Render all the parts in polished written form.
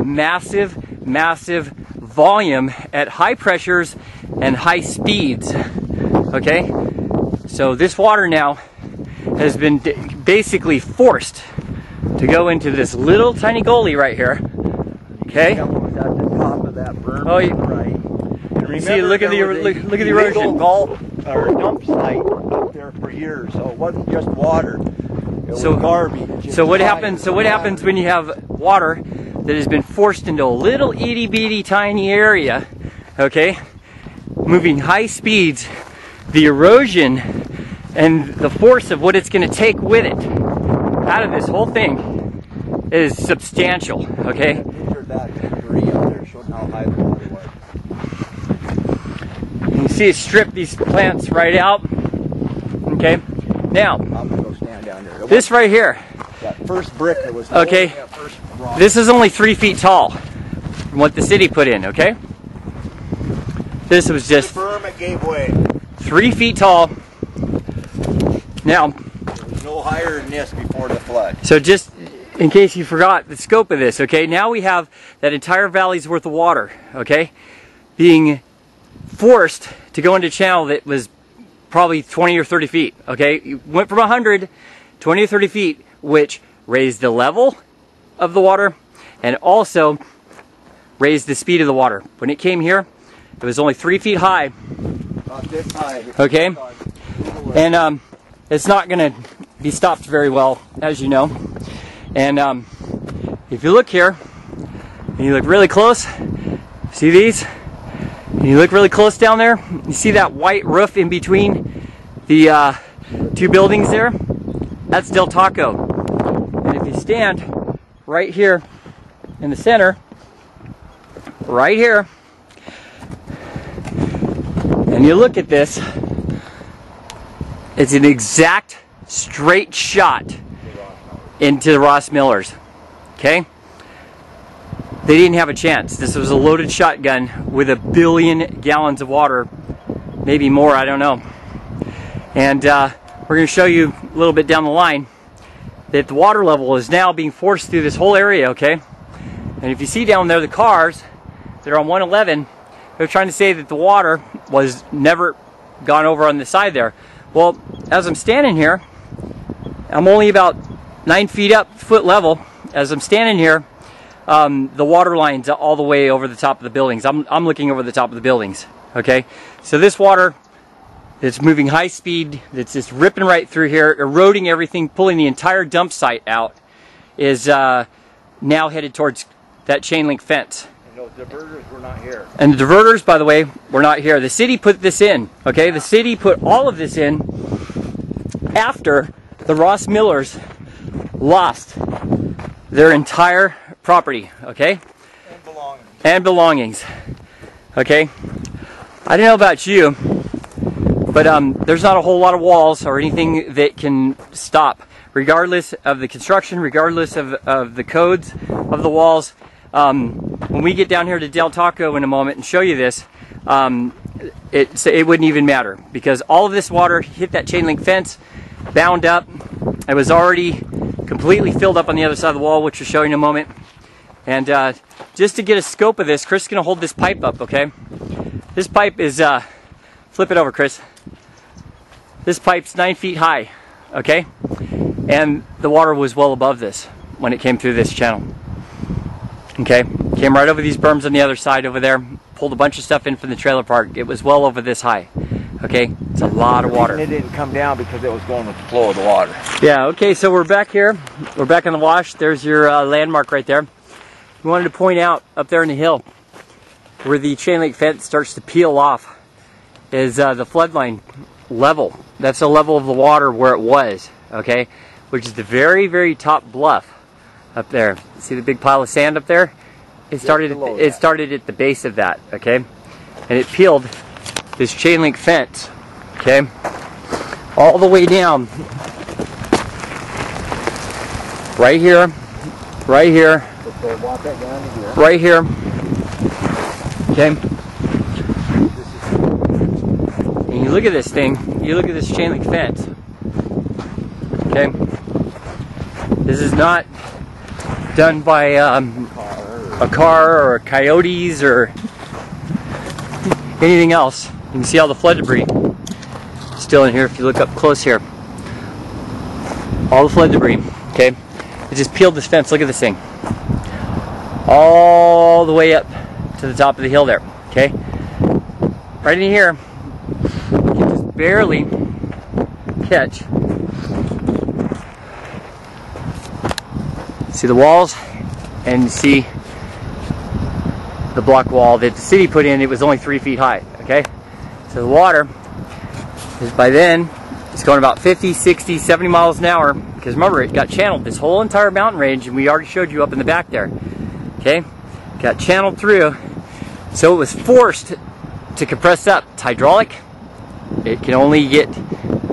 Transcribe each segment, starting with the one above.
massive, massive volume at high pressures and high speeds. Okay, so this water now has been basically forced to go into this little tiny gully right here. Okay. At the top of that berm. Oh, right. And see, look at the erosion. Or dump site up there for years, so it wasn't just water. It was garbage. So what happens? So what happens when you have water that has been forced into a little itty bitty tiny area? Okay, moving high speeds, the erosion and the force of what it's going to take with it out of this whole thing is substantial. Okay. That debris out there showing how high the water was. You see it strip these plants right out. Okay. Now, I'm gonna go stand down there. This right here. That first brick that was okay. First rock. This is only 3 feet tall from what the city put in. Okay. This was just the berm, it gave way. 3 feet tall. Now, it was no higher than this before the flood. So just in case you forgot the scope of this, okay, now we have that entire valley's worth of water, okay, being forced to go into a channel that was probably 20 or 30 feet, okay. You went from 100, 20 or 30 feet, which raised the level of the water and also raised the speed of the water. When it came here, it was only 3 feet high. About this high. Okay. And it's not going to be stopped very well, as you know. And if you look here, and you look really close, see these? And you look really close down there, you see that white roof in between the 2 buildings there? That's Del Taco. And if you stand right here in the center, right here, and you look at this, it's an exact straight shot into the Ross Millers. Okay? They didn't have a chance. This was a loaded shotgun with 1 billion gallons of water, maybe more, I don't know. And we're going to show you a little bit down the line that the water level is now being forced through this whole area, okay? And if you see down there the cars that are on 111, they're trying to say that the water was never gone over on the side there. Well, as I'm standing here, I'm only about 9 feet up, foot level. As I'm standing here, the water line's all the way over the top of the buildings. I'm looking over the top of the buildings, okay? So this water that's moving high speed, that's just ripping right through here, eroding everything, pulling the entire dump site out, is now headed towards that chain link fence. And those diverters were not here. And the diverters, by the way, were not here. The city put this in, okay? The city put all of this in after the Ross Millers lost their entire property, okay? And belongings. And belongings, okay? I don't know about you, but there's not a whole lot of walls or anything that can stop, regardless of the construction, regardless of the codes of the walls. When we get down here to Del Taco in a moment and show you this, it wouldn't even matter, because all of this water hit that chain link fence, bound up. It was already completely filled up on the other side of the wall, which we'll show you in a moment. And just to get a scope of this, Chris is going to hold this pipe up, okay? This pipe is, flip it over, Chris. This pipe's 9 feet high, okay? And the water was well above this when it came through this channel. Okay, came right over these berms on the other side over there, pulled a bunch of stuff in from the trailer park. It was well over this high. Okay, it's a lot of water. It didn't come down because it was going with the flow of the water. Yeah, okay, so we're back here. We're back on the wash. There's your landmark right there. We wanted to point out up there in the hill where the chain link fence starts to peel off is the floodline level. That's the level of the water where it was, okay, which is the very, very top bluff up there. See the big pile of sand up there? It started at the base of that, okay? And it peeled this chain link fence, okay, all the way down, right here, right here, right here, okay? And you look at this thing, you look at this chain link fence, okay? This is not done by a car or coyotes or anything else. You can see all the flood debris still in here if you look up close here. All the flood debris, okay? It just peeled this fence. Look at this thing. All the way up to the top of the hill there, okay? Right in here, you can just barely catch. See the walls, and you see the block wall that the city put in. It was only 3 feet high, okay? So the water is, by then, it's going about 50, 60, 70 miles an hour, because remember, it got channeled this whole entire mountain range, and we already showed you up in the back there, okay? Got channeled through, so it was forced to compress up. It's hydraulic. It can only get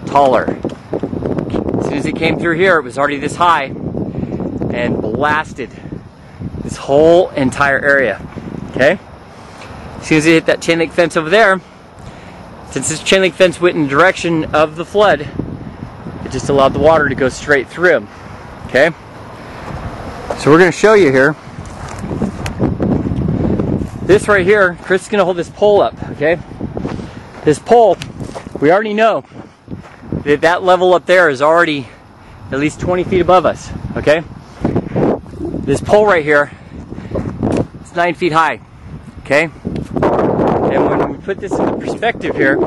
taller. As soon as it came through here, it was already this high and blasted this whole entire area, okay? As soon as it hit that chain link fence over there, since this chain link fence went in the direction of the flood, it just allowed the water to go straight through, okay? So we're going to show you here. This right here, Chris is going to hold this pole up, okay? This pole, we already know that that level up there is already at least 20 feet above us, okay? This pole right here, it's 9 feet high, okay? And when we put this into perspective here,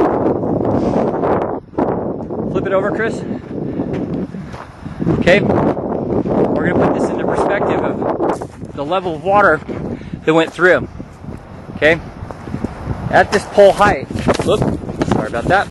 flip it over, Chris. Okay? We're going to put this into perspective of the level of water that went through. Okay? At this pole height, sorry about that.